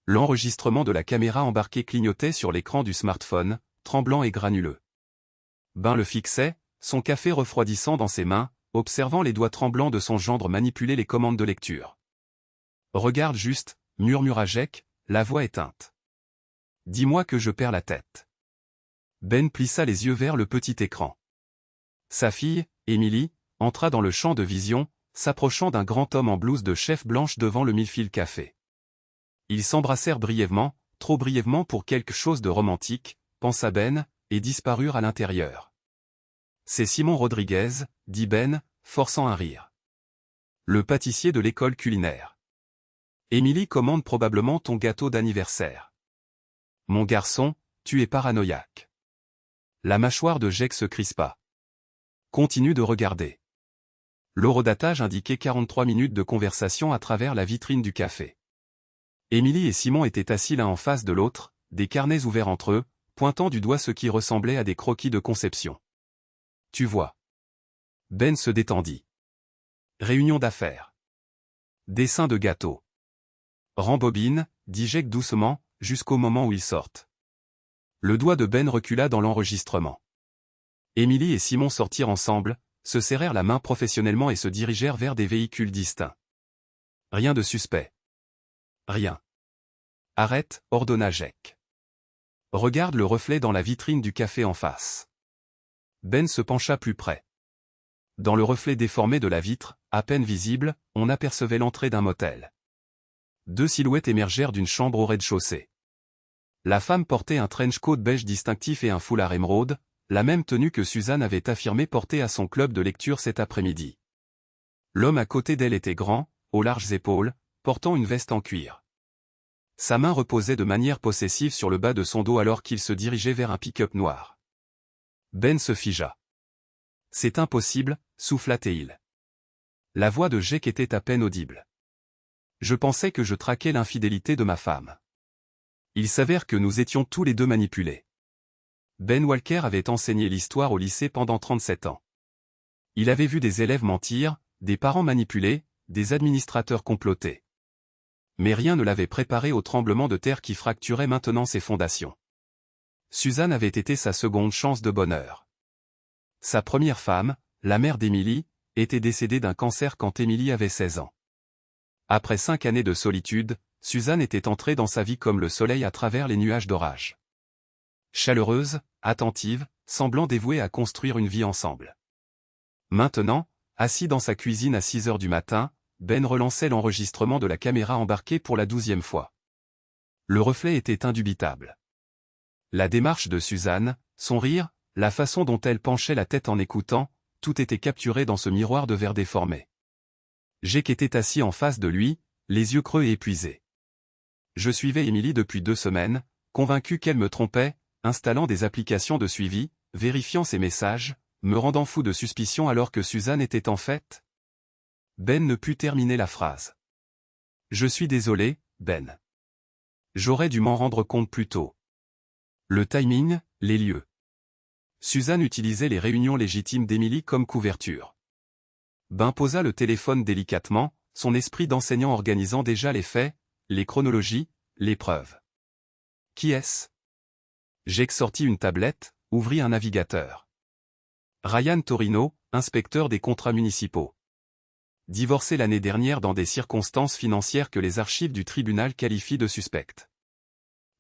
L'enregistrement de la caméra embarquée clignotait sur l'écran du smartphone, tremblant et granuleux. Ben le fixait, son café refroidissant dans ses mains, observant les doigts tremblants de son gendre manipuler les commandes de lecture. « Regarde juste », murmura Jake, la voix éteinte. « Dis-moi que je perds la tête. » Ben plissa les yeux vers le petit écran. Sa fille, Emily, entra dans le champ de vision, s'approchant d'un grand homme en blouse de chef blanche devant le mille-fil café. Ils s'embrassèrent brièvement, trop brièvement pour quelque chose de romantique, pensa Ben, et disparurent à l'intérieur. « C'est Simon Rodriguez, » dit Ben, forçant un rire. « Le pâtissier de l'école culinaire. Émilie commande probablement ton gâteau d'anniversaire. Mon garçon, tu es paranoïaque. » La mâchoire de Jake se crispa. Continue de regarder. L'horodatage indiquait 43 minutes de conversation à travers la vitrine du café. Émilie et Simon étaient assis l'un en face de l'autre, des carnets ouverts entre eux, pointant du doigt ce qui ressemblait à des croquis de conception. « Tu vois. » Ben se détendit. « Réunion d'affaires. Dessin de gâteau. » « Rembobine, » dit Jake doucement, jusqu'au moment où ils sortent. Le doigt de Ben recula dans l'enregistrement. Émilie et Simon sortirent ensemble, se serrèrent la main professionnellement et se dirigèrent vers des véhicules distincts. Rien de suspect. Rien. Arrête, ordonna Jake. Regarde le reflet dans la vitrine du café en face. Ben se pencha plus près. Dans le reflet déformé de la vitre, à peine visible, on apercevait l'entrée d'un motel. 2 silhouettes émergèrent d'une chambre au rez-de-chaussée. La femme portait un trench coat beige distinctif et un foulard émeraude, la même tenue que Suzanne avait affirmé porter à son club de lecture cet après-midi. L'homme à côté d'elle était grand, aux larges épaules, portant une veste en cuir. Sa main reposait de manière possessive sur le bas de son dos alors qu'il se dirigeait vers un pick-up noir. Ben se figea. « C'est impossible », souffla-t-il. La voix de Jake était à peine audible. « Je pensais que je traquais l'infidélité de ma femme. Il s'avère que nous étions tous les deux manipulés. » Ben Walker avait enseigné l'histoire au lycée pendant 37 ans. Il avait vu des élèves mentir, des parents manipulés, des administrateurs comploter. Mais rien ne l'avait préparé au tremblement de terre qui fracturait maintenant ses fondations. Suzanne avait été sa seconde chance de bonheur. Sa première femme, la mère d'Emily, était décédée d'un cancer quand Emily avait 16 ans. Après 5 années de solitude, Suzanne était entrée dans sa vie comme le soleil à travers les nuages d'orage. Chaleureuse, attentive, semblant dévouée à construire une vie ensemble. Maintenant, assis dans sa cuisine à 6 heures du matin, Ben relançait l'enregistrement de la caméra embarquée pour la 12e fois. Le reflet était indubitable. La démarche de Suzanne, son rire, la façon dont elle penchait la tête en écoutant, tout était capturé dans ce miroir de verre déformé. Jake était assis en face de lui, les yeux creux et épuisés. Je suivais Emily depuis 2 semaines, convaincu qu'elle me trompait, installant des applications de suivi, vérifiant ses messages, me rendant fou de suspicion alors que Suzanne était en fait. Ben ne put terminer la phrase. Je suis désolé, Ben. J'aurais dû m'en rendre compte plus tôt. Le timing, les lieux. Suzanne utilisait les réunions légitimes d'Emily comme couverture. Ben posa le téléphone délicatement, son esprit d'enseignant organisant déjà les faits, les chronologies, les preuves. Qui est-ce? Jake sortit une tablette, ouvrit un navigateur. Ryan Torino, inspecteur des contrats municipaux. Divorcé l'année dernière dans des circonstances financières que les archives du tribunal qualifient de suspectes.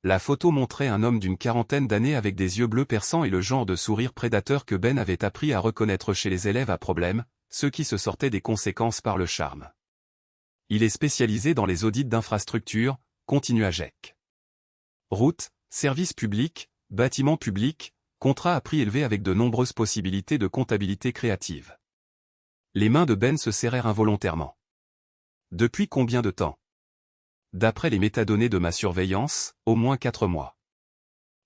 La photo montrait un homme d'une 40aine d'années avec des yeux bleus perçants et le genre de sourire prédateur que Ben avait appris à reconnaître chez les élèves à problème, ceux qui se sortaient des conséquences par le charme. Il est spécialisé dans les audits d'infrastructures, continua Jake. Routes, services publics, bâtiments publics, contrats à prix élevé avec de nombreuses possibilités de comptabilité créative. Les mains de Ben se serrèrent involontairement. Depuis combien de temps? D'après les métadonnées de ma surveillance, au moins 4 mois.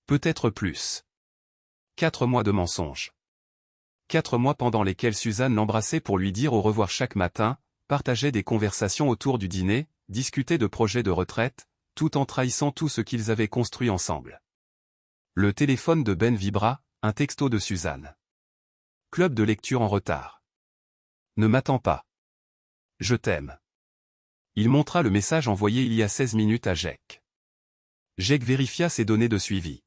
Peut-être plus. 4 mois de mensonges. 4 mois pendant lesquels Suzanne l'embrassait pour lui dire au revoir chaque matin, partageait des conversations autour du dîner, discutait de projets de retraite, tout en trahissant tout ce qu'ils avaient construit ensemble. Le téléphone de Ben vibra, un texto de Suzanne. Club de lecture en retard. Ne m'attends pas. Je t'aime. Il montra le message envoyé il y a 16 minutes à Jake. Jake vérifia ses données de suivi.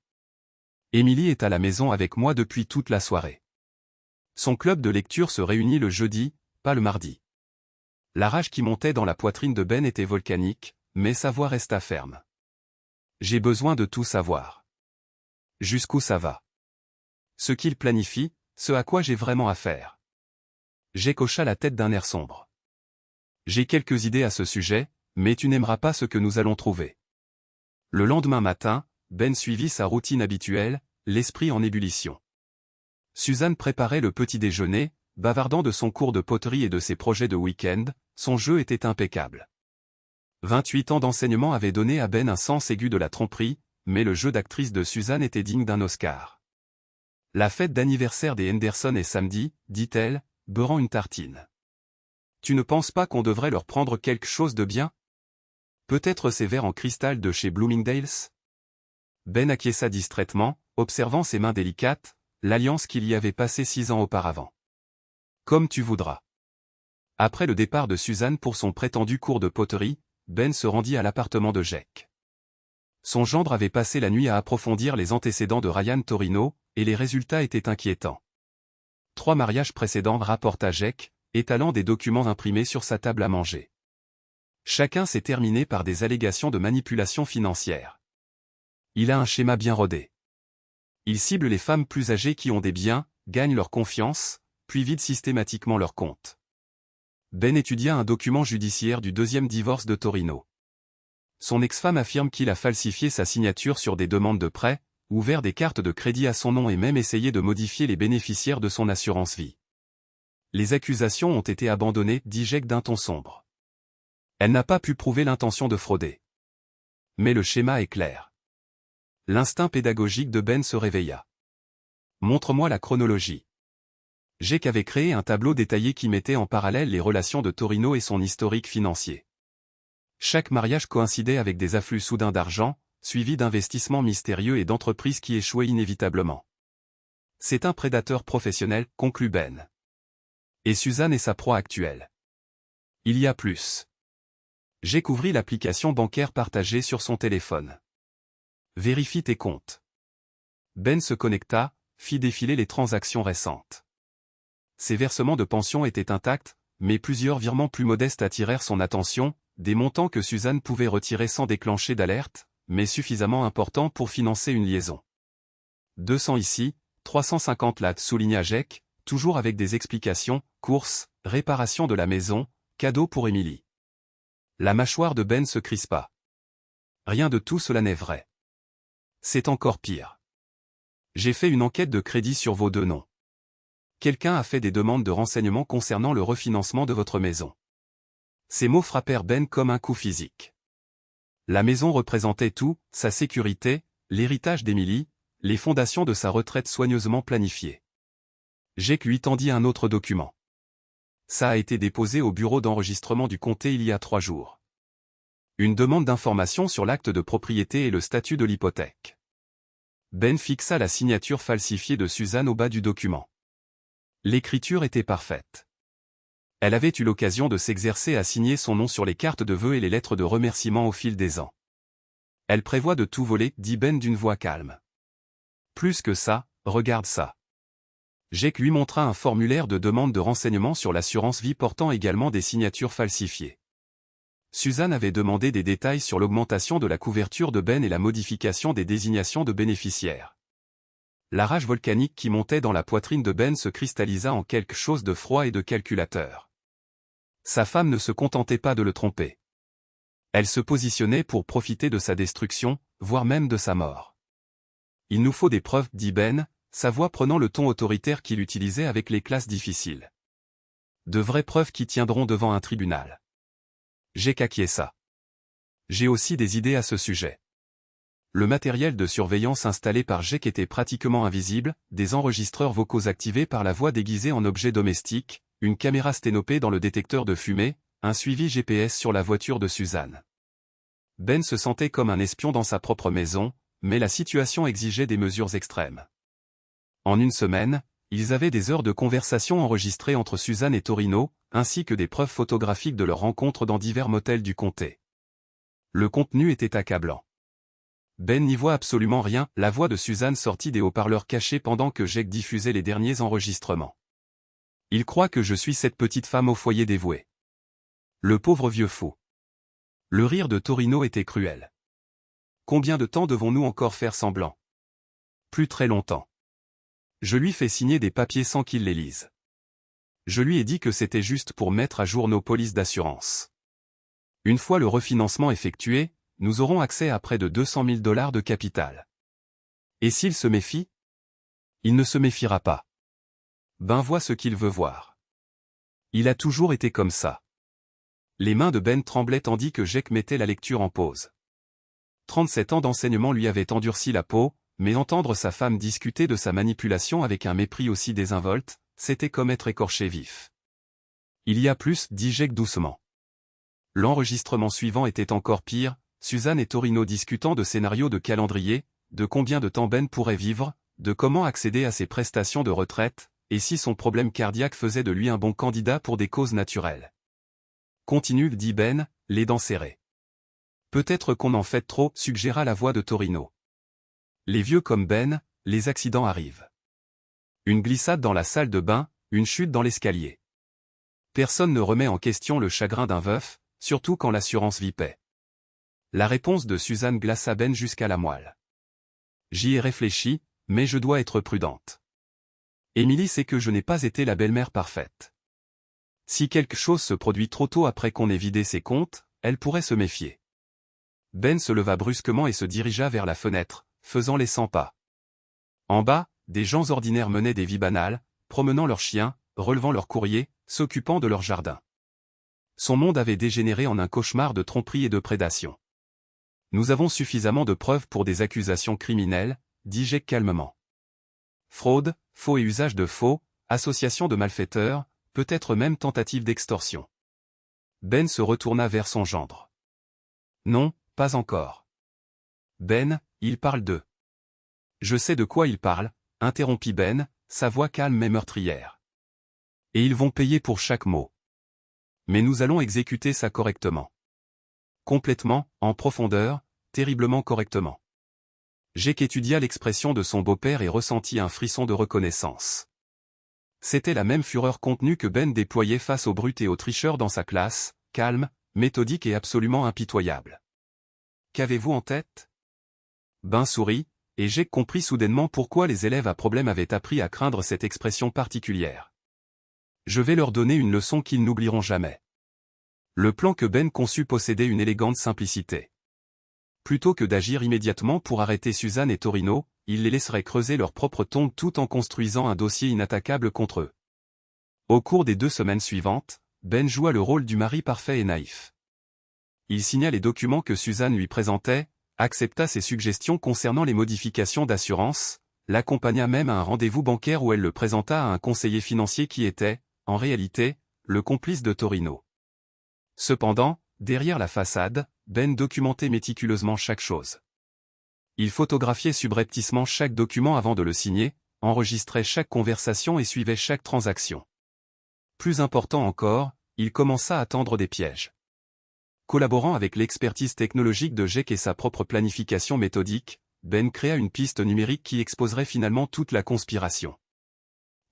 Emily est à la maison avec moi depuis toute la soirée. Son club de lecture se réunit le jeudi, pas le mardi. La rage qui montait dans la poitrine de Ben était volcanique, mais sa voix resta ferme. J'ai besoin de tout savoir. Jusqu'où ça va? Ce qu'il planifie, ce à quoi j'ai vraiment affaire. Jake hocha la tête d'un air sombre. J'ai quelques idées à ce sujet, mais tu n'aimeras pas ce que nous allons trouver. Le lendemain matin, Ben suivit sa routine habituelle, l'esprit en ébullition. Suzanne préparait le petit déjeuner, bavardant de son cours de poterie et de ses projets de week-end, son jeu était impeccable. 28 ans d'enseignement avaient donné à Ben un sens aigu de la tromperie, mais le jeu d'actrice de Suzanne était digne d'un Oscar. La fête d'anniversaire des Henderson est samedi, dit-elle, beurrant une tartine. Tu ne penses pas qu'on devrait leur prendre quelque chose de bien? Peut-être ces verres en cristal de chez Bloomingdale's? Ben acquiesça distraitement, observant ses mains délicates, l'alliance qu'il y avait passée 6 ans auparavant. Comme tu voudras. Après le départ de Suzanne pour son prétendu cours de poterie, Ben se rendit à l'appartement de Jake. Son gendre avait passé la nuit à approfondir les antécédents de Ryan Torino, et les résultats étaient inquiétants. 3 mariages précédents, rapporta Jake, étalant des documents imprimés sur sa table à manger. Chacun s'est terminé par des allégations de manipulation financière. Il a un schéma bien rodé. Il cible les femmes plus âgées qui ont des biens, gagnent leur confiance, puis vident systématiquement leurs comptes. Ben étudia un document judiciaire du 2e divorce de Torino. Son ex-femme affirme qu'il a falsifié sa signature sur des demandes de prêt, ouvert des cartes de crédit à son nom et même essayé de modifier les bénéficiaires de son assurance vie. Les accusations ont été abandonnées, dit Jake d'un ton sombre. Elle n'a pas pu prouver l'intention de frauder. Mais le schéma est clair. L'instinct pédagogique de Ben se réveilla. Montre-moi la chronologie. Jake avait créé un tableau détaillé qui mettait en parallèle les relations de Torino et son historique financier. Chaque mariage coïncidait avec des afflux soudains d'argent, suivis d'investissements mystérieux et d'entreprises qui échouaient inévitablement. C'est un prédateur professionnel, conclut Ben. Et Suzanne est sa proie actuelle. Il y a plus. Jake ouvrit l'application bancaire partagée sur son téléphone. Vérifie tes comptes. Ben se connecta, fit défiler les transactions récentes. Ses versements de pension étaient intacts, mais plusieurs virements plus modestes attirèrent son attention, des montants que Suzanne pouvait retirer sans déclencher d'alerte, mais suffisamment importants pour financer une liaison. 200 ici, 350 là, souligna Jake, toujours avec des explications, courses, réparation de la maison, cadeau pour Emily. La mâchoire de Ben se crispa. Rien de tout cela n'est vrai. C'est encore pire. J'ai fait une enquête de crédit sur vos 2 noms. Quelqu'un a fait des demandes de renseignements concernant le refinancement de votre maison. Ces mots frappèrent Ben comme un coup physique. La maison représentait tout, sa sécurité, l'héritage d'Emily, les fondations de sa retraite soigneusement planifiées. Jake lui tendit un autre document. Ça a été déposé au bureau d'enregistrement du comté il y a 3 jours. Une demande d'information sur l'acte de propriété et le statut de l'hypothèque. Ben fixa la signature falsifiée de Suzanne au bas du document. L'écriture était parfaite. Elle avait eu l'occasion de s'exercer à signer son nom sur les cartes de vœux et les lettres de remerciement au fil des ans. Elle prévoit de tout voler, dit Ben d'une voix calme. Plus que ça, regarde ça. Jake lui montra un formulaire de demande de renseignement sur l'assurance vie portant également des signatures falsifiées. Suzanne avait demandé des détails sur l'augmentation de la couverture de Ben et la modification des désignations de bénéficiaires. La rage volcanique qui montait dans la poitrine de Ben se cristallisa en quelque chose de froid et de calculateur. Sa femme ne se contentait pas de le tromper. Elle se positionnait pour profiter de sa destruction, voire même de sa mort. Il nous faut des preuves, dit Ben, sa voix prenant le ton autoritaire qu'il utilisait avec les classes difficiles. De vraies preuves qui tiendront devant un tribunal. Jake acquiesça. J'ai aussi des idées à ce sujet. Le matériel de surveillance installé par Jake était pratiquement invisible, des enregistreurs vocaux activés par la voix déguisée en objet domestique, une caméra sténopée dans le détecteur de fumée, un suivi GPS sur la voiture de Suzanne. Ben se sentait comme un espion dans sa propre maison, mais la situation exigeait des mesures extrêmes. En une semaine, ils avaient des heures de conversation enregistrées entre Suzanne et Torino, ainsi que des preuves photographiques de leur rencontre dans divers motels du comté. Le contenu était accablant. Ben n'y voit absolument rien, la voix de Suzanne sortit des haut-parleurs cachés pendant que Jake diffusait les derniers enregistrements. Il croit que je suis cette petite femme au foyer dévouée. Le pauvre vieux fou. Le rire de Torino était cruel. Combien de temps devons-nous encore faire semblant? Plus très longtemps. Je lui fais signer des papiers sans qu'il les lise. Je lui ai dit que c'était juste pour mettre à jour nos polices d'assurance. Une fois le refinancement effectué, nous aurons accès à près de 200 000 $ de capital. Et s'il se méfie? Il ne se méfiera pas. Ben voit ce qu'il veut voir. Il a toujours été comme ça. Les mains de Ben tremblaient tandis que Jake mettait la lecture en pause. 37 ans d'enseignement lui avaient endurci la peau, mais entendre sa femme discuter de sa manipulation avec un mépris aussi désinvolte, c'était comme être écorché vif. Il y a plus, dit Jake doucement. L'enregistrement suivant était encore pire, Suzanne et Torino discutant de scénarios de calendrier, de combien de temps Ben pourrait vivre, de comment accéder à ses prestations de retraite, et si son problème cardiaque faisait de lui un bon candidat pour des causes naturelles. Continue, dit Ben, les dents serrées. Peut-être qu'on en fait trop, suggéra la voix de Torino. Les vieux comme Ben, les accidents arrivent. Une glissade dans la salle de bain, une chute dans l'escalier. Personne ne remet en question le chagrin d'un veuf, surtout quand l'assurance vie paie. La réponse de Suzanne glaça Ben jusqu'à la moelle. J'y ai réfléchi, mais je dois être prudente. Émilie sait que je n'ai pas été la belle-mère parfaite. Si quelque chose se produit trop tôt après qu'on ait vidé ses comptes, elle pourrait se méfier. Ben se leva brusquement et se dirigea vers la fenêtre, faisant les 100 pas. En bas, des gens ordinaires menaient des vies banales, promenant leurs chiens, relevant leurs courriers, s'occupant de leur jardin. Son monde avait dégénéré en un cauchemar de tromperie et de prédation. Nous avons suffisamment de preuves pour des accusations criminelles, dit Jake calmement. Fraude, faux et usage de faux, association de malfaiteurs, peut-être même tentative d'extorsion. Ben se retourna vers son gendre. Non, pas encore. Ben, il parle d'eux. Je sais de quoi il parle, interrompit Ben, sa voix calme mais meurtrière. Et ils vont payer pour chaque mot. Mais nous allons exécuter ça correctement. Complètement, en profondeur, terriblement correctement. Jake étudia l'expression de son beau-père et ressentit un frisson de reconnaissance. C'était la même fureur contenue que Ben déployait face aux brutes et aux tricheurs dans sa classe, calme, méthodique et absolument impitoyable. Qu'avez-vous en tête? Ben sourit, et Jake comprit soudainement pourquoi les élèves à problème avaient appris à craindre cette expression particulière. Je vais leur donner une leçon qu'ils n'oublieront jamais. Le plan que Ben conçut possédait une élégante simplicité. Plutôt que d'agir immédiatement pour arrêter Suzanne et Torino, il les laisserait creuser leur propre tombe tout en construisant un dossier inattaquable contre eux. Au cours des 2 semaines suivantes, Ben joua le rôle du mari parfait et naïf. Il signa les documents que Suzanne lui présentait, accepta ses suggestions concernant les modifications d'assurance, l'accompagna même à un rendez-vous bancaire où elle le présenta à un conseiller financier qui était, en réalité, le complice de Torino. Cependant, derrière la façade, Ben documentait méticuleusement chaque chose. Il photographiait subrepticement chaque document avant de le signer, enregistrait chaque conversation et suivait chaque transaction. Plus important encore, il commença à tendre des pièges. Collaborant avec l'expertise technologique de Jake et sa propre planification méthodique, Ben créa une piste numérique qui exposerait finalement toute la conspiration.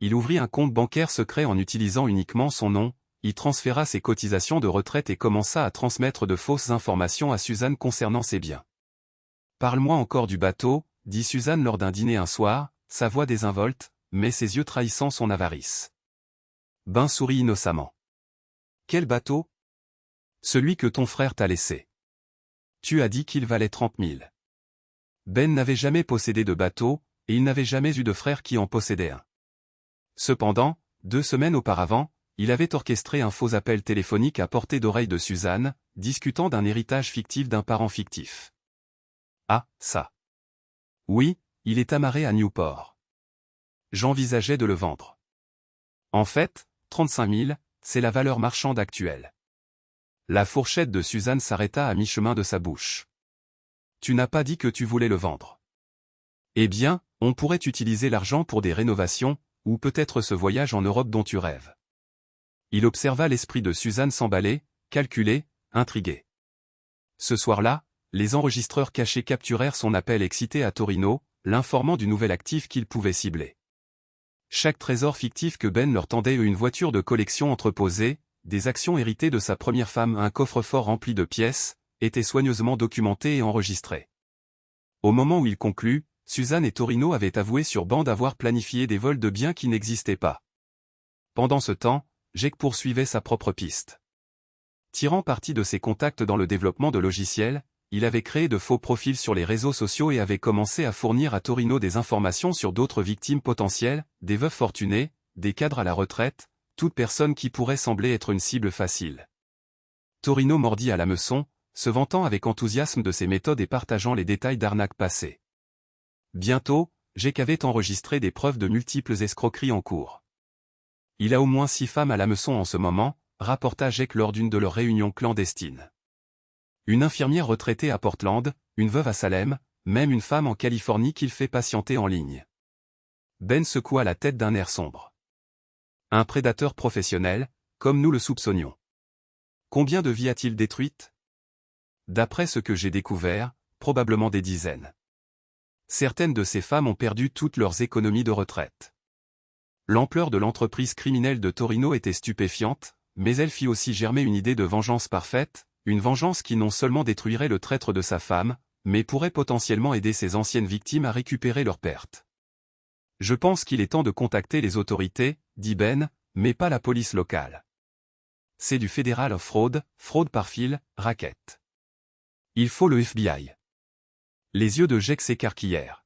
Il ouvrit un compte bancaire secret en utilisant uniquement son nom, y transféra ses cotisations de retraite et commença à transmettre de fausses informations à Suzanne concernant ses biens. « Parle-moi encore du bateau », dit Suzanne lors d'un dîner un soir, sa voix désinvolte, mais ses yeux trahissant son avarice. Ben sourit innocemment. « Quel bateau ? Celui que ton frère t'a laissé. Tu as dit qu'il valait 30 000. » Ben n'avait jamais possédé de bateau, et il n'avait jamais eu de frère qui en possédait un. Cependant, 2 semaines auparavant, il avait orchestré un faux appel téléphonique à portée d'oreille de Suzanne, discutant d'un héritage fictif d'un parent fictif. Ah, ça. Oui, il est amarré à Newport. J'envisageais de le vendre. En fait, 35 000, c'est la valeur marchande actuelle. La fourchette de Suzanne s'arrêta à mi-chemin de sa bouche. Tu n'as pas dit que tu voulais le vendre. Eh bien, on pourrait utiliser l'argent pour des rénovations, ou peut-être ce voyage en Europe dont tu rêves. Il observa l'esprit de Suzanne s'emballer, calculé, intrigué. Ce soir-là, les enregistreurs cachés capturèrent son appel excité à Torino, l'informant du nouvel actif qu'ils pouvaient cibler. Chaque trésor fictif que Ben leur tendait, une voiture de collection entreposée, des actions héritées de sa première femme, un coffre-fort rempli de pièces, étaient soigneusement documentés et enregistrés. Au moment où il conclut, Suzanne et Torino avaient avoué sur bande avoir planifié des vols de biens qui n'existaient pas. Pendant ce temps, Jake poursuivait sa propre piste. Tirant parti de ses contacts dans le développement de logiciels, il avait créé de faux profils sur les réseaux sociaux et avait commencé à fournir à Torino des informations sur d'autres victimes potentielles, des veuves fortunées, des cadres à la retraite, toute personne qui pourrait sembler être une cible facile. Torino mordit à l'hameçon, se vantant avec enthousiasme de ses méthodes et partageant les détails d'arnaques passées. Bientôt, Jake avait enregistré des preuves de multiples escroqueries en cours. Il a au moins 6 femmes à l'hameçon en ce moment, rapporta Jake lors d'une de leurs réunions clandestines. Une infirmière retraitée à Portland, une veuve à Salem, même une femme en Californie qu'il fait patienter en ligne. Ben secoua la tête d'un air sombre. Un prédateur professionnel, comme nous le soupçonnions. Combien de vies a-t-il détruites? D'après ce que j'ai découvert, probablement des dizaines. Certaines de ces femmes ont perdu toutes leurs économies de retraite. L'ampleur de l'entreprise criminelle de Torino était stupéfiante, mais elle fit aussi germer une idée de vengeance parfaite, une vengeance qui non seulement détruirait le traître de sa femme, mais pourrait potentiellement aider ses anciennes victimes à récupérer leurs pertes. Je pense qu'il est temps de contacter les autorités, dit Ben, mais pas la police locale. C'est du Federal Fraud, fraude par fil, racket. Il faut le FBI. Les yeux de Jake s'écarquillèrent.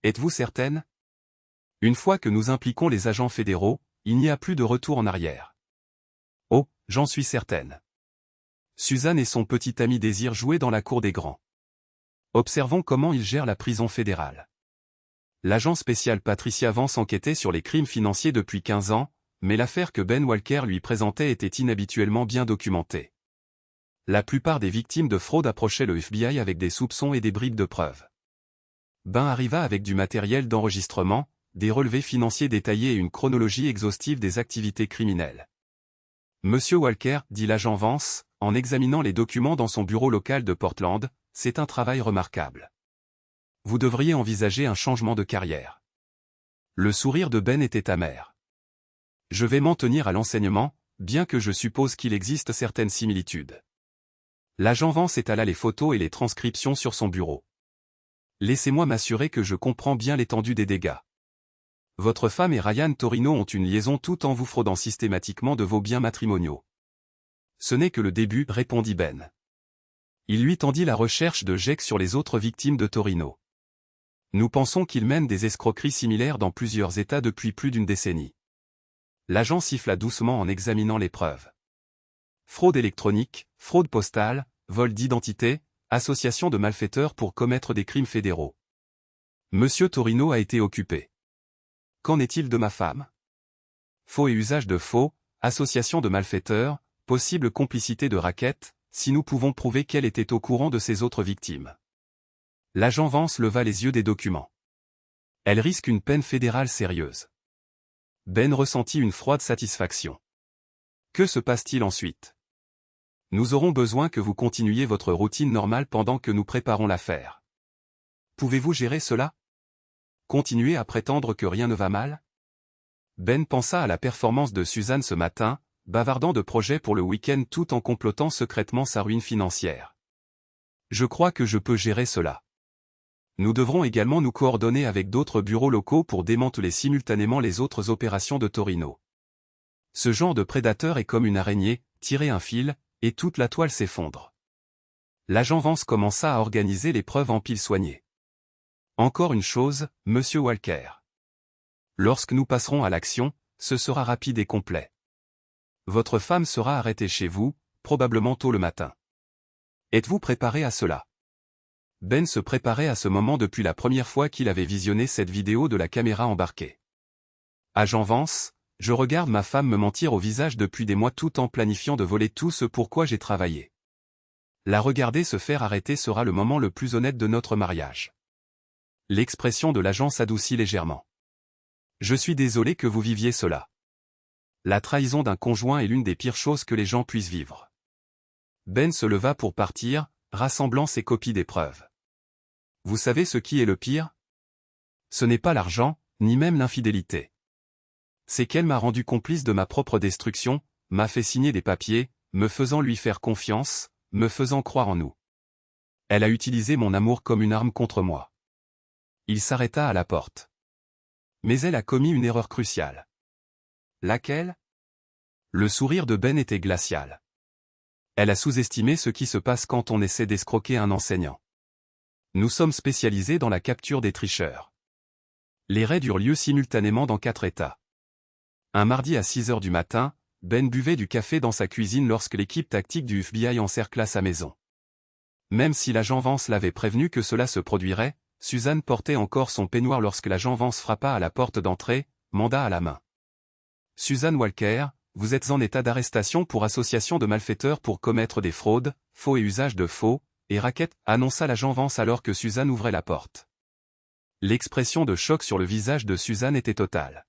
Êtes-vous certaine? Une fois que nous impliquons les agents fédéraux, il n'y a plus de retour en arrière. Oh, j'en suis certaine. Suzanne et son petit ami désirent jouer dans la cour des grands. Observons comment ils gèrent la prison fédérale. L'agent spécial Patricia Vance enquêtait sur les crimes financiers depuis 15 ans, mais l'affaire que Ben Walker lui présentait était inhabituellement bien documentée. La plupart des victimes de fraude approchaient le FBI avec des soupçons et des bribes de preuves. Ben arriva avec du matériel d'enregistrement, des relevés financiers détaillés et une chronologie exhaustive des activités criminelles. Monsieur Walker, dit l'agent Vance, en examinant les documents dans son bureau local de Portland, c'est un travail remarquable. Vous devriez envisager un changement de carrière. Le sourire de Ben était amer. Je vais m'en tenir à l'enseignement, bien que je suppose qu'il existe certaines similitudes. L'agent Vance étala les photos et les transcriptions sur son bureau. Laissez-moi m'assurer que je comprends bien l'étendue des dégâts. Votre femme et Ryan Torino ont une liaison tout en vous fraudant systématiquement de vos biens matrimoniaux. Ce n'est que le début, répondit Ben. Il lui tendit la recherche de Jake sur les autres victimes de Torino. Nous pensons qu'il mène des escroqueries similaires dans plusieurs États depuis plus d'une décennie. L'agent siffla doucement en examinant les preuves. Fraude électronique, fraude postale, vol d'identité, association de malfaiteurs pour commettre des crimes fédéraux. Monsieur Torino a été occupé. Qu'en est-il de ma femme? Faux et usage de faux, association de malfaiteurs, possible complicité de racket, si nous pouvons prouver qu'elle était au courant de ses autres victimes. L'agent Vance leva les yeux des documents. Elle risque une peine fédérale sérieuse. Ben ressentit une froide satisfaction. Que se passe-t-il ensuite? Nous aurons besoin que vous continuiez votre routine normale pendant que nous préparons l'affaire. Pouvez-vous gérer cela? Continuer à prétendre que rien ne va mal? Ben pensa à la performance de Suzanne ce matin, bavardant de projets pour le week-end tout en complotant secrètement sa ruine financière. Je crois que je peux gérer cela. Nous devrons également nous coordonner avec d'autres bureaux locaux pour démanteler simultanément les autres opérations de Torino. Ce genre de prédateur est comme une araignée, tirer un fil, et toute la toile s'effondre. L'agent Vance commença à organiser les preuves en piles soignées. Encore une chose, monsieur Walker. Lorsque nous passerons à l'action, ce sera rapide et complet. Votre femme sera arrêtée chez vous, probablement tôt le matin. Êtes-vous préparé à cela? Ben se préparait à ce moment depuis la première fois qu'il avait visionné cette vidéo de la caméra embarquée. Agent Vance, je regarde ma femme me mentir au visage depuis des mois tout en planifiant de voler tout ce pour quoi j'ai travaillé. La regarder se faire arrêter sera le moment le plus honnête de notre mariage. L'expression de l'agent s'adoucit légèrement. Je suis désolé que vous viviez cela. La trahison d'un conjoint est l'une des pires choses que les gens puissent vivre. Ben se leva pour partir, rassemblant ses copies des preuves. Vous savez ce qui est le pire? Ce n'est pas l'argent, ni même l'infidélité. C'est qu'elle m'a rendu complice de ma propre destruction, m'a fait signer des papiers, me faisant lui faire confiance, me faisant croire en nous. Elle a utilisé mon amour comme une arme contre moi. Il s'arrêta à la porte. Mais elle a commis une erreur cruciale. Laquelle? Le sourire de Ben était glacial. Elle a sous-estimé ce qui se passe quand on essaie d'escroquer un enseignant. Nous sommes spécialisés dans la capture des tricheurs. Les raids eurent lieu simultanément dans 4 États. Un mardi à 6 heures du matin, Ben buvait du café dans sa cuisine lorsque l'équipe tactique du FBI encercla sa maison. Même si l'agent Vance l'avait prévenu que cela se produirait, Suzanne portait encore son peignoir lorsque l'agent Vance frappa à la porte d'entrée, mandat à la main. « Suzanne Walker, vous êtes en état d'arrestation pour association de malfaiteurs pour commettre des fraudes, faux et usage de faux, et racket », annonça l'agent Vance alors que Suzanne ouvrait la porte. L'expression de choc sur le visage de Suzanne était totale.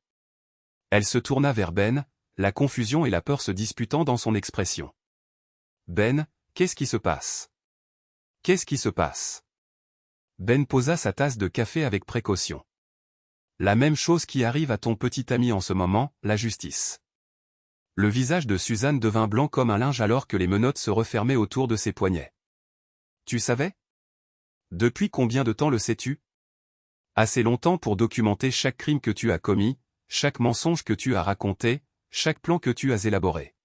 Elle se tourna vers Ben, la confusion et la peur se disputant dans son expression. « Ben, qu'est-ce qui se passe? Qu'est-ce qui se passe ?» Ben posa sa tasse de café avec précaution. « La même chose qui arrive à ton petit ami en ce moment, la justice. » Le visage de Suzanne devint blanc comme un linge alors que les menottes se refermaient autour de ses poignets. « Tu savais? Depuis combien de temps le sais-tu? Assez longtemps pour documenter chaque crime que tu as commis, chaque mensonge que tu as raconté, chaque plan que tu as élaboré. »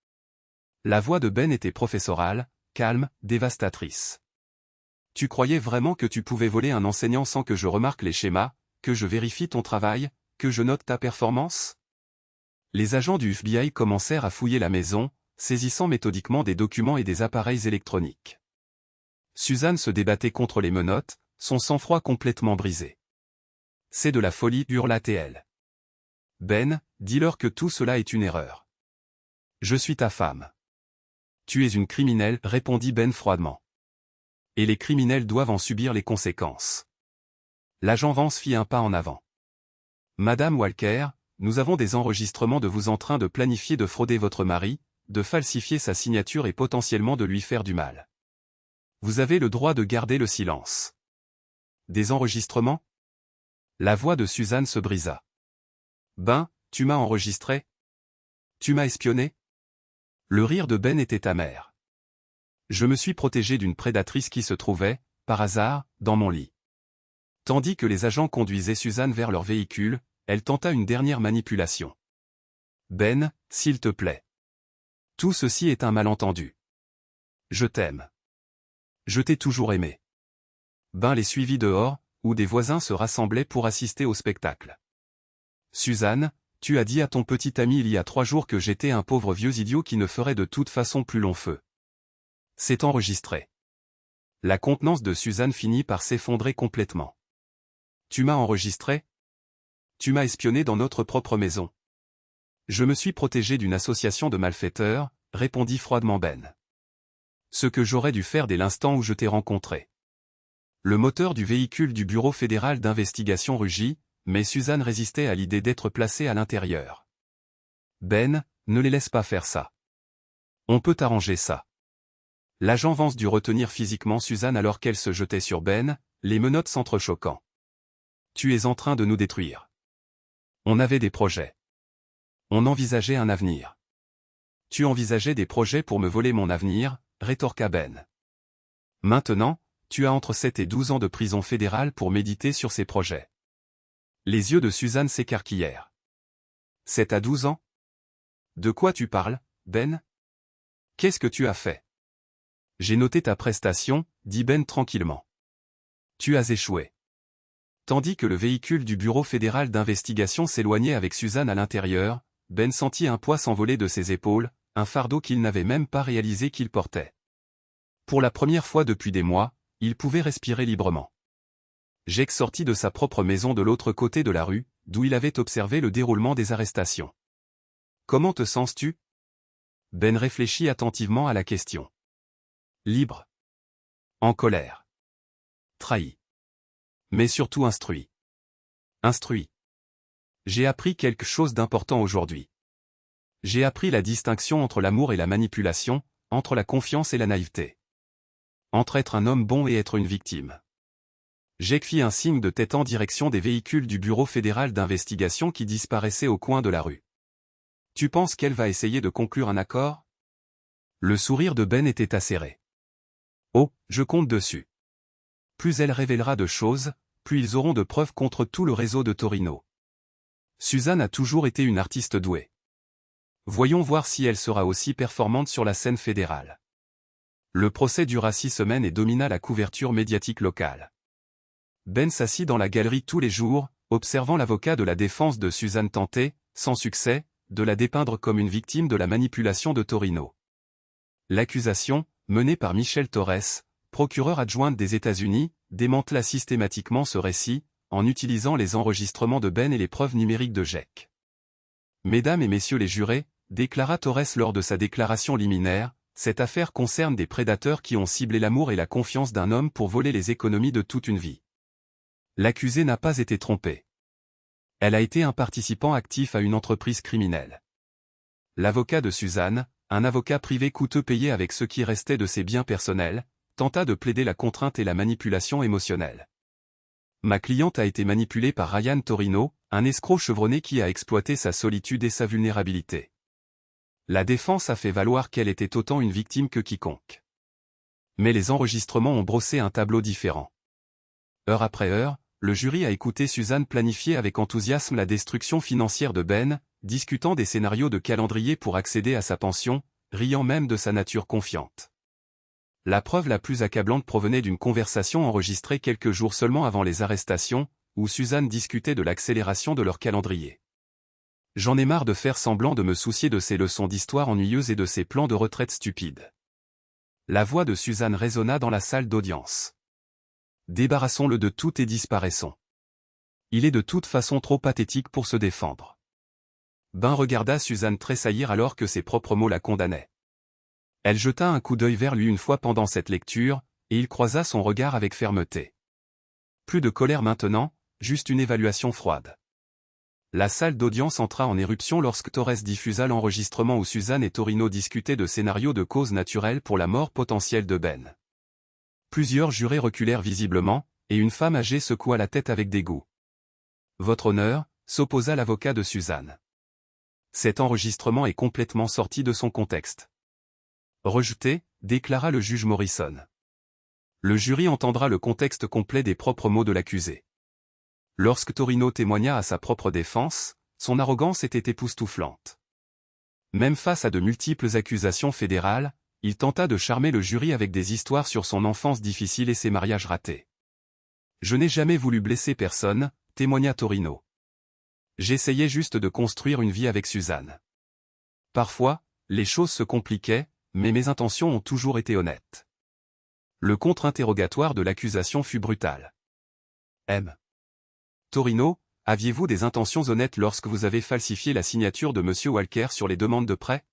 La voix de Ben était professorale, calme, dévastatrice. « Tu croyais vraiment que tu pouvais voler un enseignant sans que je remarque les schémas, que je vérifie ton travail, que je note ta performance? » Les agents du FBI commencèrent à fouiller la maison, saisissant méthodiquement des documents et des appareils électroniques. Suzanne se débattait contre les menottes, son sang-froid complètement brisé. « C'est de la folie, hurla-t-elle. Ben, dis-leur que tout cela est une erreur. Je suis ta femme. Tu es une criminelle, répondit Ben froidement. Et les criminels doivent en subir les conséquences. L'agent Vance fit un pas en avant. Madame Walker, nous avons des enregistrements de vous en train de planifier de frauder votre mari, de falsifier sa signature et potentiellement de lui faire du mal. Vous avez le droit de garder le silence. Des enregistrements? La voix de Suzanne se brisa. Ben, tu m'as enregistré? Tu m'as espionné? Le rire de Ben était amer. Je me suis protégé d'une prédatrice qui se trouvait, par hasard, dans mon lit. Tandis que les agents conduisaient Suzanne vers leur véhicule, elle tenta une dernière manipulation. Ben, s'il te plaît. Tout ceci est un malentendu. Je t'aime. Je t'ai toujours aimé. Ben les suivit dehors, où des voisins se rassemblaient pour assister au spectacle. Suzanne, tu as dit à ton petit ami il y a 3 jours que j'étais un pauvre vieux idiot qui ne ferait de toute façon plus long feu. C'est enregistré. La contenance de Suzanne finit par s'effondrer complètement. Tu m'as enregistré? Tu m'as espionné dans notre propre maison. Je me suis protégé d'une association de malfaiteurs, répondit froidement Ben. Ce que j'aurais dû faire dès l'instant où je t'ai rencontré. Le moteur du véhicule du Bureau fédéral d'investigation rugit, mais Suzanne résistait à l'idée d'être placée à l'intérieur. Ben, ne les laisse pas faire ça. On peut arranger ça. L'agent Vance dut retenir physiquement Suzanne alors qu'elle se jetait sur Ben, les menottes s'entrechoquant. Tu es en train de nous détruire. On avait des projets. On envisageait un avenir. Tu envisageais des projets pour me voler mon avenir, rétorqua Ben. Maintenant, tu as entre 7 et 12 ans de prison fédérale pour méditer sur ces projets. Les yeux de Suzanne s'écarquillèrent. 7 à 12 ans? De quoi tu parles, Ben? Qu'est-ce que tu as fait? J'ai noté ta prestation, dit Ben tranquillement. Tu as échoué. Tandis que le véhicule du Bureau fédéral d'investigation s'éloignait avec Suzanne à l'intérieur, Ben sentit un poids s'envoler de ses épaules, un fardeau qu'il n'avait même pas réalisé qu'il portait. Pour la première fois depuis des mois, il pouvait respirer librement. Jake sortit de sa propre maison de l'autre côté de la rue, d'où il avait observé le déroulement des arrestations. Comment te sens-tu? Ben réfléchit attentivement à la question. Libre. En colère. Trahi. Mais surtout instruit. Instruit. J'ai appris quelque chose d'important aujourd'hui. J'ai appris la distinction entre l'amour et la manipulation, entre la confiance et la naïveté. entre être un homme bon et être une victime. Jake fit un signe de tête en direction des véhicules du Bureau fédéral d'investigation qui disparaissaient au coin de la rue. Tu penses qu'elle va essayer de conclure un accord? Le sourire de Ben était acéré. Oh, je compte dessus. Plus elle révélera de choses, plus ils auront de preuves contre tout le réseau de Torino. Suzanne a toujours été une artiste douée. Voyons voir si elle sera aussi performante sur la scène fédérale. Le procès dura 6 semaines et domina la couverture médiatique locale. Ben s'assit dans la galerie tous les jours, observant l'avocat de la défense de Suzanne tenter, sans succès, de la dépeindre comme une victime de la manipulation de Torino. L'accusation, menée par Michelle Torres, procureure adjointe des États-Unis, démantela systématiquement ce récit, en utilisant les enregistrements de Ben et les preuves numériques de Jake. Mesdames et messieurs les jurés, déclara Torres lors de sa déclaration liminaire, cette affaire concerne des prédateurs qui ont ciblé l'amour et la confiance d'un homme pour voler les économies de toute une vie. L'accusée n'a pas été trompée. Elle a été un participant actif à une entreprise criminelle. L'avocat de Suzanne, un avocat privé coûteux payé avec ce qui restait de ses biens personnels, tenta de plaider la contrainte et la manipulation émotionnelle. Ma cliente a été manipulée par Ryan Torino, un escroc chevronné qui a exploité sa solitude et sa vulnérabilité. La défense a fait valoir qu'elle était autant une victime que quiconque. Mais les enregistrements ont brossé un tableau différent. Heure après heure, le jury a écouté Suzanne planifier avec enthousiasme la destruction financière de Ben, discutant des scénarios de calendrier pour accéder à sa pension, riant même de sa nature confiante. La preuve la plus accablante provenait d'une conversation enregistrée quelques jours seulement avant les arrestations, où Suzanne discutait de l'accélération de leur calendrier. J'en ai marre de faire semblant de me soucier de ces leçons d'histoire ennuyeuses et de ces plans de retraite stupides. La voix de Suzanne résonna dans la salle d'audience. Débarrassons-le de tout et disparaissons. Il est de toute façon trop pathétique pour se défendre. Ben regarda Suzanne tressaillir alors que ses propres mots la condamnaient. Elle jeta un coup d'œil vers lui une fois pendant cette lecture, et il croisa son regard avec fermeté. Plus de colère maintenant, juste une évaluation froide. La salle d'audience entra en éruption lorsque Torres diffusa l'enregistrement où Suzanne et Torino discutaient de scénarios de cause naturelle pour la mort potentielle de Ben. Plusieurs jurés reculèrent visiblement, et une femme âgée secoua la tête avec dégoût. « Votre honneur », s'opposa l'avocat de Suzanne. Cet enregistrement est complètement sorti de son contexte. Rejeté, déclara le juge Morrison. Le jury entendra le contexte complet des propres mots de l'accusé. Lorsque Torino témoigna à sa propre défense, son arrogance était époustouflante. Même face à de multiples accusations fédérales, il tenta de charmer le jury avec des histoires sur son enfance difficile et ses mariages ratés. « Je n'ai jamais voulu blesser personne », témoigna Torino. « J'essayais juste de construire une vie avec Suzanne. Parfois, les choses se compliquaient, mais mes intentions ont toujours été honnêtes. » Le contre-interrogatoire de l'accusation fut brutal. M. Torino, aviez-vous des intentions honnêtes lorsque vous avez falsifié la signature de M. Walker sur les demandes de prêt?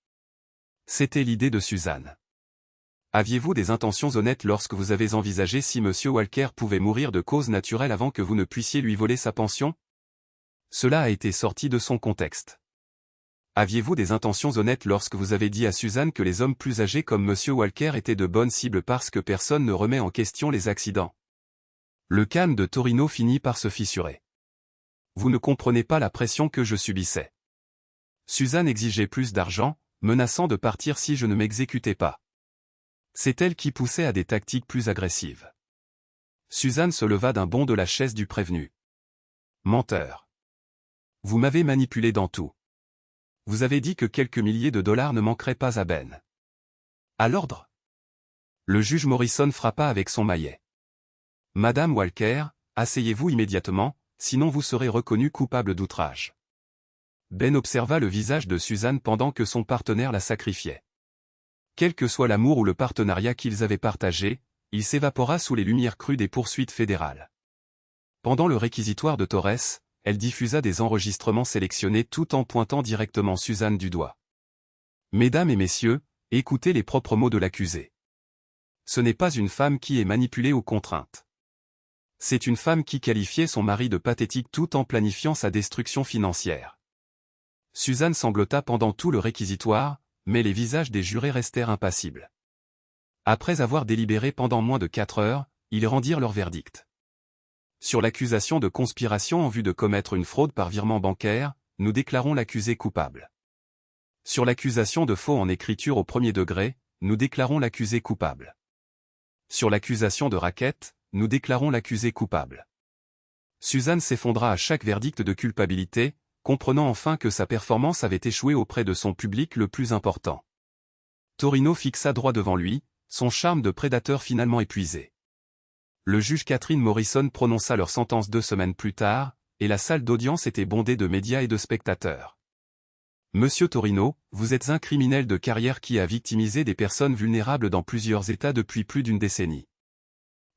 C'était l'idée de Suzanne. Aviez-vous des intentions honnêtes lorsque vous avez envisagé si M. Walker pouvait mourir de cause naturelle avant que vous ne puissiez lui voler sa pension? Cela a été sorti de son contexte. Aviez-vous des intentions honnêtes lorsque vous avez dit à Suzanne que les hommes plus âgés comme M. Walker étaient de bonnes cibles parce que personne ne remet en question les accidents? Le calme de Torino finit par se fissurer. Vous ne comprenez pas la pression que je subissais. Suzanne exigeait plus d'argent, menaçant de partir si je ne m'exécutais pas. C'est elle qui poussait à des tactiques plus agressives. Suzanne se leva d'un bond de la chaise du prévenu. Menteur. Vous m'avez manipulé dans tout. Vous avez dit que quelques milliers de dollars ne manqueraient pas à Ben. À l'ordre. Le juge Morrison frappa avec son maillet. Madame Walker, asseyez-vous immédiatement, sinon vous serez reconnue coupable d'outrage. Ben observa le visage de Suzanne pendant que son partenaire la sacrifiait. Quel que soit l'amour ou le partenariat qu'ils avaient partagé, il s'évapora sous les lumières crues des poursuites fédérales. Pendant le réquisitoire de Torres, elle diffusa des enregistrements sélectionnés tout en pointant directement Suzanne du doigt. Mesdames et messieurs, écoutez les propres mots de l'accusé. Ce n'est pas une femme qui est manipulée ou contrainte. C'est une femme qui qualifiait son mari de pathétique tout en planifiant sa destruction financière. Suzanne sanglota pendant tout le réquisitoire, mais les visages des jurés restèrent impassibles. Après avoir délibéré pendant moins de 4 heures, ils rendirent leur verdict. Sur l'accusation de conspiration en vue de commettre une fraude par virement bancaire, nous déclarons l'accusé coupable. Sur l'accusation de faux en écriture au premier degré, nous déclarons l'accusé coupable. Sur l'accusation de racket, nous déclarons l'accusé coupable. Suzanne s'effondra à chaque verdict de culpabilité, comprenant enfin que sa performance avait échoué auprès de son public le plus important. Torino fixa droit devant lui, son charme de prédateur finalement épuisé. Le juge Catherine Morrison prononça leur sentence 2 semaines plus tard, et la salle d'audience était bondée de médias et de spectateurs. Monsieur Torino, vous êtes un criminel de carrière qui a victimisé des personnes vulnérables dans plusieurs États depuis plus d'une décennie.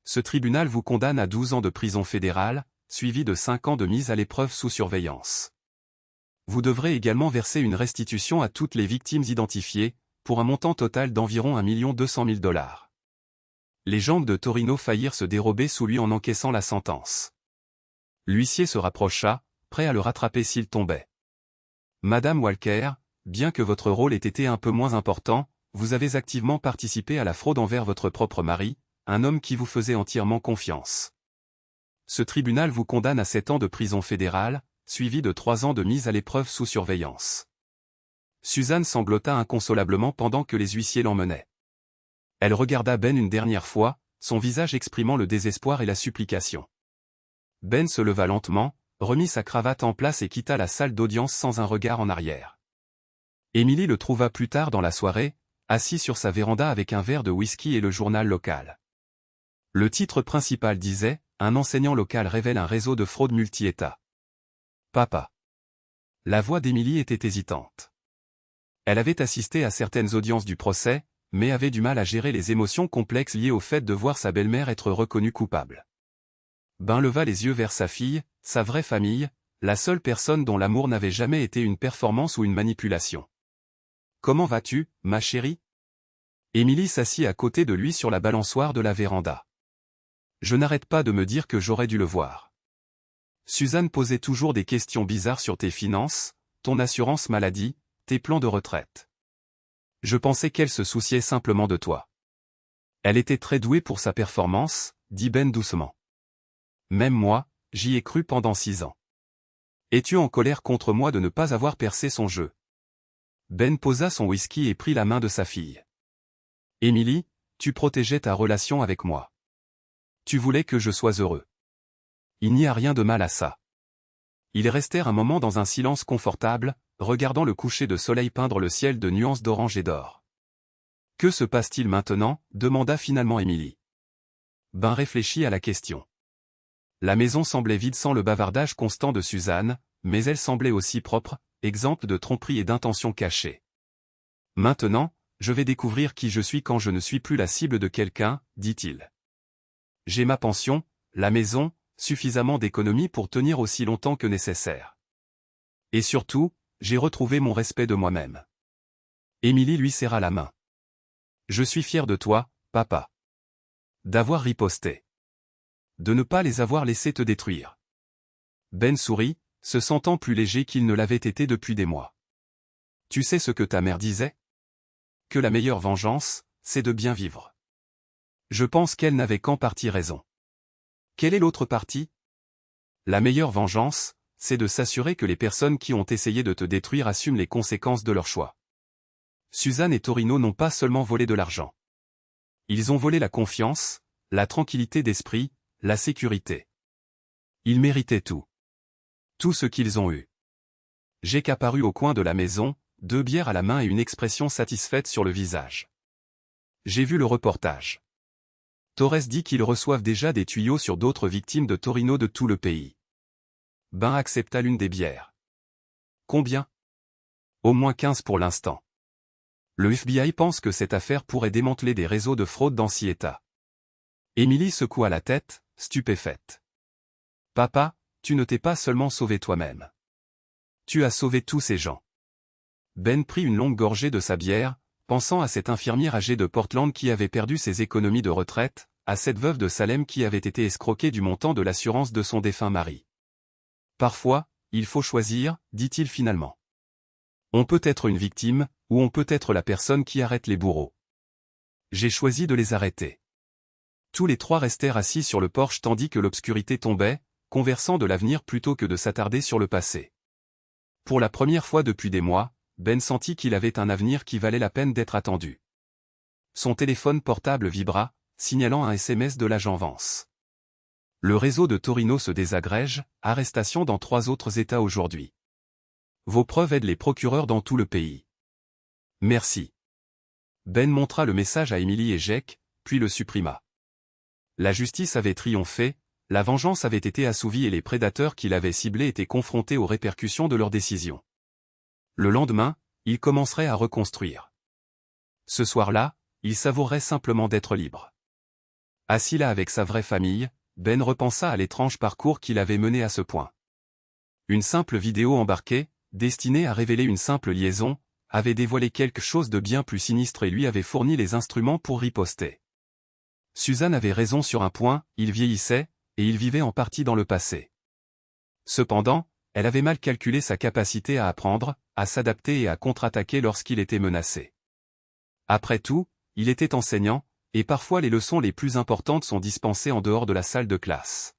Ce tribunal vous condamne à 12 ans de prison fédérale, suivi de 5 ans de mise à l'épreuve sous surveillance. Vous devrez également verser une restitution à toutes les victimes identifiées, pour un montant total d'environ 1 200 000 $. Les jambes de Torino faillirent se dérober sous lui en encaissant la sentence. L'huissier se rapprocha, prêt à le rattraper s'il tombait. Madame Walker, bien que votre rôle ait été un peu moins important, vous avez activement participé à la fraude envers votre propre mari, un homme qui vous faisait entièrement confiance. Ce tribunal vous condamne à 7 ans de prison fédérale, suivi de 3 ans de mise à l'épreuve sous surveillance. Suzanne sanglota inconsolablement pendant que les huissiers l'emmenaient. Elle regarda Ben une dernière fois, son visage exprimant le désespoir et la supplication. Ben se leva lentement, remit sa cravate en place et quitta la salle d'audience sans un regard en arrière. Émilie le trouva plus tard dans la soirée, assis sur sa véranda avec un verre de whisky et le journal local. Le titre principal disait « Un enseignant local révèle un réseau de fraude multi-États ». Papa. La voix d'Émilie était hésitante. Elle avait assisté à certaines audiences du procès, mais avait du mal à gérer les émotions complexes liées au fait de voir sa belle-mère être reconnue coupable. Ben leva les yeux vers sa fille, sa vraie famille, la seule personne dont l'amour n'avait jamais été une performance ou une manipulation. « Comment vas-tu, ma chérie ?» Émilie s'assit à côté de lui sur la balançoire de la véranda. « Je n'arrête pas de me dire que j'aurais dû le voir. Suzanne posait toujours des questions bizarres sur tes finances, ton assurance maladie, tes plans de retraite. Je pensais qu'elle se souciait simplement de toi. Elle était très douée pour sa performance, dit Ben doucement. Même moi, j'y ai cru pendant 6 ans. Es-tu en colère contre moi de ne pas avoir percé son jeu? Ben posa son whisky et prit la main de sa fille. Émilie, tu protégeais ta relation avec moi. Tu voulais que je sois heureux. Il n'y a rien de mal à ça. Ils restèrent un moment dans un silence confortable, regardant le coucher de soleil peindre le ciel de nuances d'orange et d'or. Que se passe-t-il maintenant? Demanda finalement Émilie. Ben réfléchit à la question. La maison semblait vide sans le bavardage constant de Suzanne, mais elle semblait aussi propre, exempte de tromperie et d'intentions cachées. Maintenant, je vais découvrir qui je suis quand je ne suis plus la cible de quelqu'un, dit-il. J'ai ma pension, la maison, suffisamment d'économies pour tenir aussi longtemps que nécessaire. Et surtout, j'ai retrouvé mon respect de moi-même. Émilie lui serra la main. Je suis fier de toi, papa. D'avoir riposté. De ne pas les avoir laissés te détruire. Ben sourit, se sentant plus léger qu'il ne l'avait été depuis des mois. Tu sais ce que ta mère disait? Que la meilleure vengeance, c'est de bien vivre. Je pense qu'elle n'avait qu'en partie raison. Quelle est l'autre partie? La meilleure vengeance, c'est de s'assurer que les personnes qui ont essayé de te détruire assument les conséquences de leur choix. Suzanne et Torino n'ont pas seulement volé de l'argent. Ils ont volé la confiance, la tranquillité d'esprit, la sécurité. Ils méritaient tout. Tout ce qu'ils ont eu. J'ai qu'apparu au coin de la maison, 2 bières à la main et une expression satisfaite sur le visage. J'ai vu le reportage. Torres dit qu'ils reçoivent déjà des tuyaux sur d'autres victimes de Torino de tout le pays. Ben accepta l'une des bières. Combien? Au moins 15 pour l'instant. Le FBI pense que cette affaire pourrait démanteler des réseaux de fraude dans 6 États. Émilie secoua la tête, stupéfaite. Papa, tu ne t'es pas seulement sauvé toi-même. Tu as sauvé tous ces gens. Ben prit une longue gorgée de sa bière, pensant à cette infirmière âgée de Portland qui avait perdu ses économies de retraite, à cette veuve de Salem qui avait été escroquée du montant de l'assurance de son défunt mari. Parfois, il faut choisir, dit-il finalement. On peut être une victime, ou on peut être la personne qui arrête les bourreaux. J'ai choisi de les arrêter. Tous les trois restèrent assis sur le porche tandis que l'obscurité tombait, conversant de l'avenir plutôt que de s'attarder sur le passé. Pour la première fois depuis des mois, Ben sentit qu'il avait un avenir qui valait la peine d'être attendu. Son téléphone portable vibra, signalant un SMS de l'agent Vance. Le réseau de Torino se désagrège, arrestation dans 3 autres États aujourd'hui. Vos preuves aident les procureurs dans tout le pays. Merci. Ben montra le message à Emily et Jake, puis le supprima. La justice avait triomphé, la vengeance avait été assouvie et les prédateurs qui l'avaient ciblé étaient confrontés aux répercussions de leurs décisions. Le lendemain, il commencerait à reconstruire. Ce soir-là, il savourerait simplement d'être libre. Assis là avec sa vraie famille, Ben repensa à l'étrange parcours qu'il avait mené à ce point. Une simple vidéo embarquée, destinée à révéler une simple liaison, avait dévoilé quelque chose de bien plus sinistre et lui avait fourni les instruments pour riposter. Suzanne avait raison sur un point, il vieillissait, et il vivait en partie dans le passé. Cependant, elle avait mal calculé sa capacité à apprendre, à s'adapter et à contre-attaquer lorsqu'il était menacé. Après tout, il était enseignant, et parfois les leçons les plus importantes sont dispensées en dehors de la salle de classe.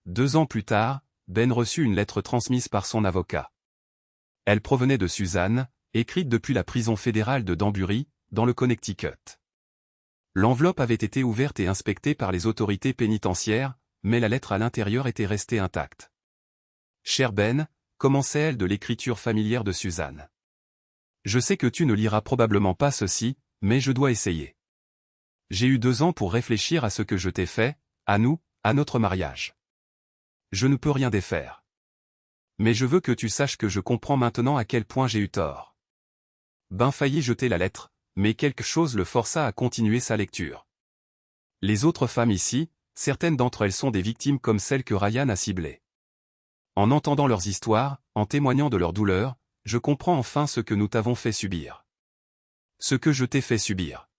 2 ans plus tard, Ben reçut une lettre transmise par son avocat. Elle provenait de Suzanne, écrite depuis la prison fédérale de Danbury, dans le Connecticut. L'enveloppe avait été ouverte et inspectée par les autorités pénitentiaires, mais la lettre à l'intérieur était restée intacte. « Cher Ben », commençait-elle de l'écriture familière de Suzanne. « Je sais que tu ne liras probablement pas ceci, mais je dois essayer. J'ai eu 2 ans pour réfléchir à ce que je t'ai fait, à nous, à notre mariage. Je ne peux rien défaire. Mais je veux que tu saches que je comprends maintenant à quel point j'ai eu tort. » Ben faillit jeter la lettre, mais quelque chose le força à continuer sa lecture. Les autres femmes ici, certaines d'entre elles sont des victimes comme celles que Ryan a ciblées. En entendant leurs histoires, en témoignant de leur douleur, je comprends enfin ce que nous t'avons fait subir. Ce que je t'ai fait subir.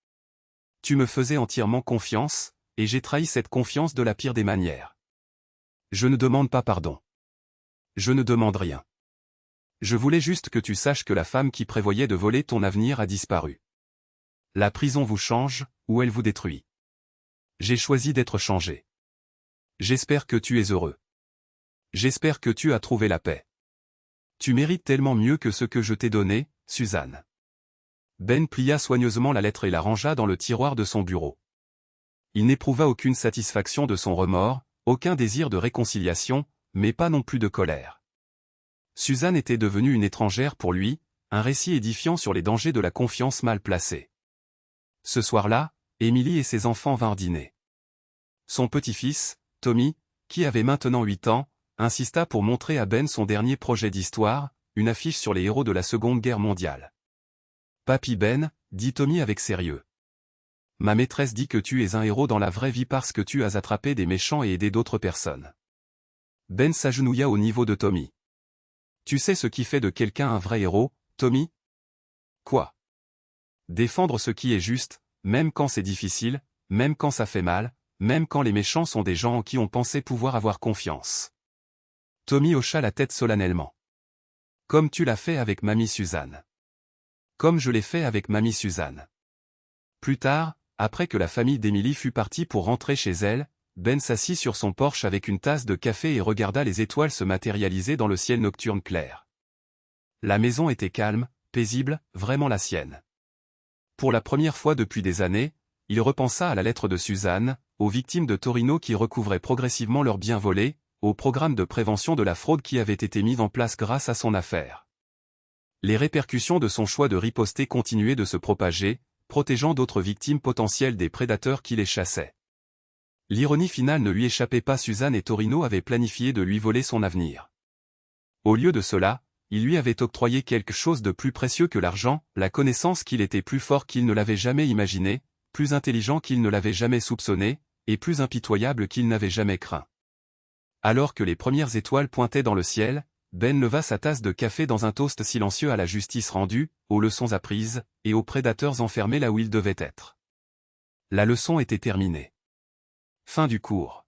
Tu me faisais entièrement confiance, et j'ai trahi cette confiance de la pire des manières. Je ne demande pas pardon. Je ne demande rien. Je voulais juste que tu saches que la femme qui prévoyait de voler ton avenir a disparu. La prison vous change, ou elle vous détruit. J'ai choisi d'être changé. J'espère que tu es heureux. J'espère que tu as trouvé la paix. Tu mérites tellement mieux que ce que je t'ai donné, Suzanne. Ben plia soigneusement la lettre et la rangea dans le tiroir de son bureau. Il n'éprouva aucune satisfaction de son remords, aucun désir de réconciliation, mais pas non plus de colère. Suzanne était devenue une étrangère pour lui, un récit édifiant sur les dangers de la confiance mal placée. Ce soir-là, Emily et ses enfants vinrent dîner. Son petit-fils, Tommy, qui avait maintenant 8 ans, insista pour montrer à Ben son dernier projet d'histoire, une affiche sur les héros de la Seconde Guerre mondiale. « Papy Ben », dit Tommy avec sérieux. « Ma maîtresse dit que tu es un héros dans la vraie vie parce que tu as attrapé des méchants et aidé d'autres personnes. » Ben s'agenouilla au niveau de Tommy. « Tu sais ce qui fait de quelqu'un un vrai héros, Tommy ? » « Quoi ? » « Défendre ce qui est juste, même quand c'est difficile, même quand ça fait mal, même quand les méchants sont des gens en qui on pensait pouvoir avoir confiance. » Tommy hocha la tête solennellement. « Comme tu l'as fait avec mamie Suzanne. Comme je l'ai fait avec mamie Suzanne. » Plus tard, après que la famille d'Emily fut partie pour rentrer chez elle, Ben s'assit sur son porche avec une tasse de café et regarda les étoiles se matérialiser dans le ciel nocturne clair. La maison était calme, paisible, vraiment la sienne. Pour la première fois depuis des années, il repensa à la lettre de Suzanne, aux victimes de Torino qui recouvraient progressivement leurs biens volés, au programme de prévention de la fraude qui avait été mis en place grâce à son affaire. Les répercussions de son choix de riposter continuaient de se propager, protégeant d'autres victimes potentielles des prédateurs qui les chassaient. L'ironie finale ne lui échappait pas, Suzanne et Torino avaient planifié de lui voler son avenir. Au lieu de cela, il lui avait octroyé quelque chose de plus précieux que l'argent, la connaissance qu'il était plus fort qu'il ne l'avait jamais imaginé, plus intelligent qu'il ne l'avait jamais soupçonné, et plus impitoyable qu'il n'avait jamais craint. Alors que les premières étoiles pointaient dans le ciel, Ben leva sa tasse de café dans un toast silencieux à la justice rendue, aux leçons apprises, et aux prédateurs enfermés là où ils devaient être. La leçon était terminée. Fin du cours.